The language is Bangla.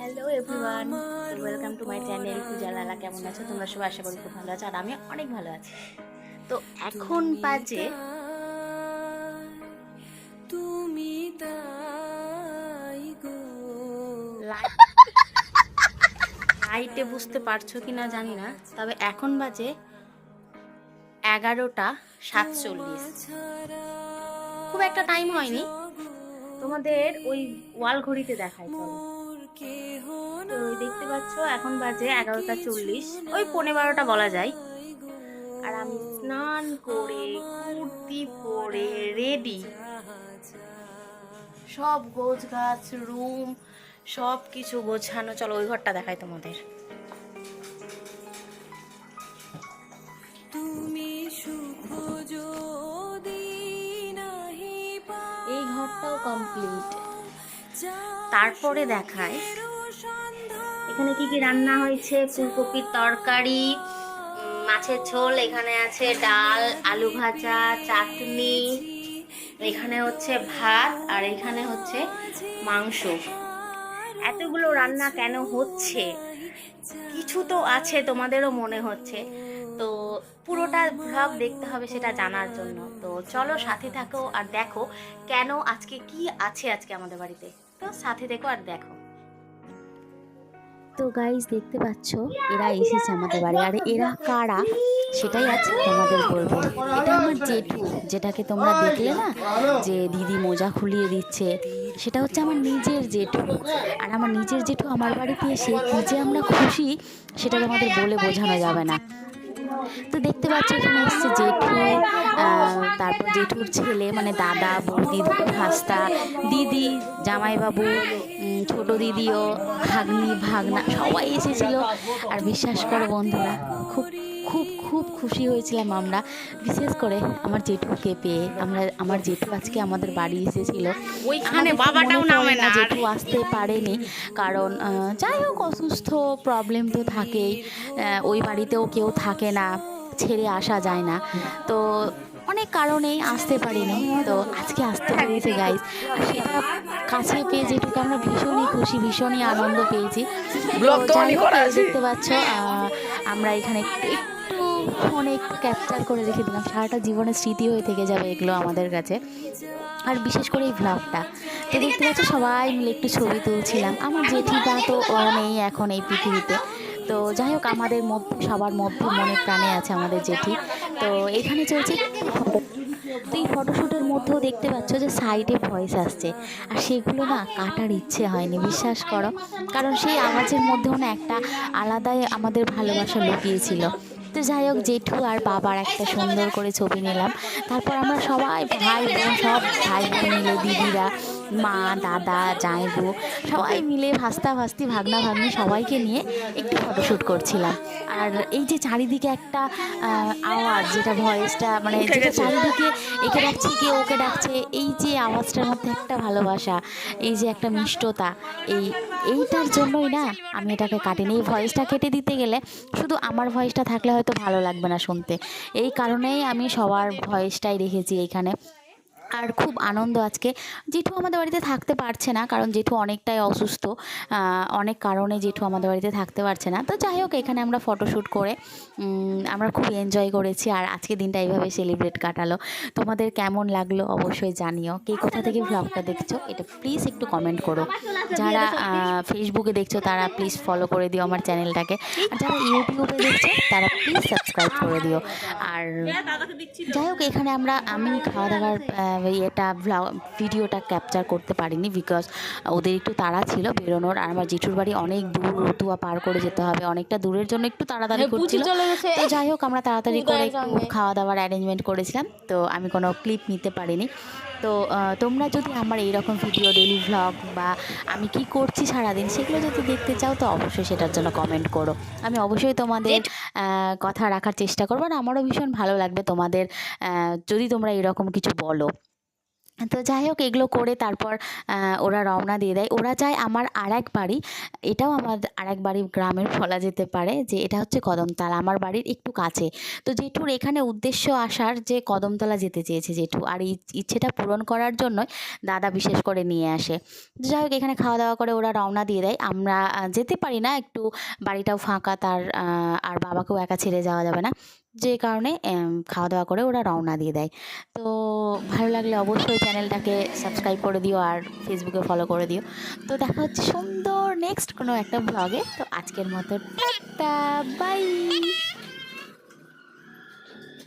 Hello everyone, welcome to my channel Puja Lala. কেমন আছো তোমরা সবাই? আশা করি খুব ভালো আছো, আর আমি অনেক ভালো আছি। তো এখন বাজে তুমি তাই গো লাইটে বুঝতে পারছো কি না জানি না, তবে এখন বাজে 11:47। খুব একটা টাইম হয়নি, তোমাদের ওই ওয়াল ঘড়িতে দেখায়। চলো, তো ওই দেখতে পাচ্ছ এখন বাজে 11:40, ওই 11:15 বলা যায়। আর আমি স্নান করে কুর্তি পরে রেডি, সব গোছ গাছ রুম সব কিছু গোছানো। চলো ওই ঘরটা দেখাই তোমাদের। তুমি সুখ যদি নাহি এই ঘরটাও কমপ্লিট। তারপরে দেখায় এখানে কি কি রান্না হয়েছে। ফুলকপির তরকারি, মাছের ঝোল, এখানে আছে ডাল, আলু ভাজা, চাটনি, এখানে হচ্ছে ভাত, আর এখানে হচ্ছে মাংস। এতগুলো রান্না কেন হচ্ছে? কিছু তো আছে, তোমাদেরও মনে হচ্ছে। তো পুরোটা ব্লগ দেখতে হবে সেটা জানার জন্য। তো চলো সাথে থাকো আর দেখো কেন আজকে কি আছে আজকে আমাদের বাড়িতে। তো সাথে দেখো আর দেখো। তো গাইস দেখতে পাচ্ছ এরা এসেছে আমাদের বাড়ি, আর এরা কারা সেটাই আজ তোমাদের বলবো। এটা আমার জেঠু, যেটাকে তোমরা দেখলে না যে দিদি মোজা খুলিয়ে দিচ্ছে, সেটা হচ্ছে আমার নিজের জেঠু। আর আমার নিজের জেঠু আমার বাড়িতে এসে কি যে আমরা খুশি সেটা তোমাদের বলে বোঝানো যাবে না। তো দেখতে পাচ্ছ এখানে এসছে জেঠু, তারপর জেঠুর ছেলে মানে দাদা, বৌদি, দুটো ভাস্তা, দিদি, জামাইবাবু, ছোট দিদিও, ভাগ্নি, ভাগনা সবাই এসেছিল। আর বিশ্বাস করো বন্ধুরা, খুব খুব খুব খুশি হয়েছিলাম আমরা, বিশেষ করে আমার জেঠুকে পেয়ে। আমার জেঠু আজকে আমাদের বাড়ি এসেছিল। ওইখানে আমাদের বাবাটাও মনে পড়ে নামে না না। জেঠু আসতে পারেনি, কারণ যাই হোক অসুস্থ, প্রবলেম তো থাকেই। ওই বাড়িতেও কেউ থাকে না, ছেড়ে আসা যায় না, তো অনেক কারণেই আসতে পারিনি। তো আজকে আসতে পেরেছে গাইজ, আর সেটা কাছে পেয়ে যেটুকু আমরা ভীষণই খুশি, ভীষণই আনন্দ পেয়েছি। তো যাই হোক এই দেখতে পাচ্ছ আমরা এখানে একটু ফোনে একটু ক্যাপচার করে রেখে দিলাম, সারাটা জীবনের স্মৃতি হয়ে থেকে যাবে এগুলো আমাদের কাছে। আর বিশেষ করে এই ভ্লগটা তো দেখতে পাচ্ছ সবাই মিলে একটু ছবি তুলছিলাম। আমার জেঠিটা তো নেই এখন এই পৃথিবীতে, তো যাই হোক আমাদের মধ্যে সবার মধ্যে মনে প্রাণে আছে আমাদের জেঠি। তো এখানে চলছে ফটো। তো এই ফটোশ্যুটের মধ্যেও দেখতে পাচ্ছ যে সাইডে ভয়েস আসছে, আর সেগুলো না কাটার ইচ্ছে হয়নি, বিশ্বাস করো, কারণ সেই আওয়াজের মধ্যেও না একটা আলাদাই আমাদের ভালোবাসা লুকিয়েছিল। তো যাই হোক জেঠু আর বাবার একটা সুন্দর করে ছবি নিলাম। তারপর আমরা সবাই ভাই বোন, সব ভাই বোন মিলে, দিদিরা, মা, দাদা, জামাইবু সবাই মিলে, ভাস্তা ভাস্তি, ভাগনা ভাগ্নি সবাইকে নিয়ে একটু ফটোশ্যুট করছিলাম। আর এই যে চারিদিকে একটা আওয়াজ, যেটা ভয়েসটা মানে যেটা চারিদিকে একে ডাকছে কে ওকে ডাকছে, এই যে আওয়াজটার মধ্যে একটা ভালোবাসা, এই যে একটা মিষ্টতা, এইটার জন্যই না আমি এটাকে কাটিনি। এই ভয়েসটা কেটে দিতে গেলে শুধু আমার ভয়েসটা থাকলে হয়তো ভালো লাগবে না শুনতে, এই কারণেই আমি সবার ভয়েসটাই রেখেছি এইখানে। আর খুব আনন্দ আজকে। জেঠু আমাদের বাড়িতে থাকতে পারছে না, কারণ জেঠু অনেকটাই অসুস্থ, অনেক কারণে জেঠু আমাদের বাড়িতে থাকতে পারছে না। তো যাই হোক এখানে আমরা ফটোশ্যুট করে আমরা খুব এনজয় করেছি, আর আজকে দিনটা এইভাবে সেলিব্রেট কাটালো। তোমাদের কেমন লাগলো অবশ্যই জানিও। কে কোথা থেকে ভ্লগটা দেখছো এটা প্লিজ একটু কমেন্ট করো। যারা ফেসবুকে দেখছো তারা প্লিজ ফলো করে দিও আমার চ্যানেলটাকে, আর যারা ইউটিউবে দেখছো তারা প্লিজ সাবস্ক্রাইব করে দিও। আর যাই হোক এখানে আমি খাওয়া দাওয়ার ভিডিওটা ক্যাপচার করতে পারিনি, বিকজ ওদের একটু তাড়া ছিল বেরোনোর, আর আমার জেঠুর বাড়ি অনেক দূর, রতুয়া পার করে যেতে হবে, অনেকটা দূরের জন্য একটু তাড়াতাড়ি করছিল। তো যাই হোক আমরা তাড়াতাড়ি করে একটু খাওয়া দাওয়ার অ্যারেঞ্জমেন্ট করেছিলাম, তো আমি কোনো ক্লিপ নিতে পারিনি। তো তোমরা যদি আমার এইরকম ভিডিও, ডেলি ভ্লগ বা আমি কি করছি সারাদিন সেগুলো যদি দেখতে চাও তো অবশ্যই সেটার জন্য কমেন্ট করো। আমি অবশ্যই তোমাদের কথা রাখার চেষ্টা করবো, আর আমারও ভীষণ ভালো লাগবে তোমাদের যদি তোমরা এরকম কিছু বলো। তো যাই হোক এগুলো করে তারপর ওরা রওনা দিয়ে দেয়। ওরা যায় আমার আরেক বাড়ি, এটাও আমার আরেক বাড়ি গ্রামের বলা যেতে পারে, যে এটা হচ্ছে কদমতলা, আমার বাড়ির একটু কাছে। তো জেঠুর এখানে উদ্দেশ্য আসার, যে কদমতলা যেতে চেয়েছে জেঠু, আর এই ইচ্ছেটা পূরণ করার জন্যই দাদা বিশেষ করে নিয়ে আসে। তো যাই হোক এখানে খাওয়া দাওয়া করে ওরা রওনা দিয়ে দেয়। আমরা যেতে পারি না, একটু বাড়িটাও ফাঁকা, তার আর বাবাকেও একা ছেড়ে যাওয়া যাবে না, যে কারণে খাওয়া দাওয়া করে ওরা রওনা দিয়ে দেয়। তো ভালো লাগলে অবশ্যই চ্যানেলটাকে সাবস্ক্রাইব করে দিও আর ফেসবুকে ফলো করে দিও। তো দেখা হচ্ছে সুন্দর নেক্সট কোনো একটা ব্লগে। তো আজকের মতো টাটা, বাই।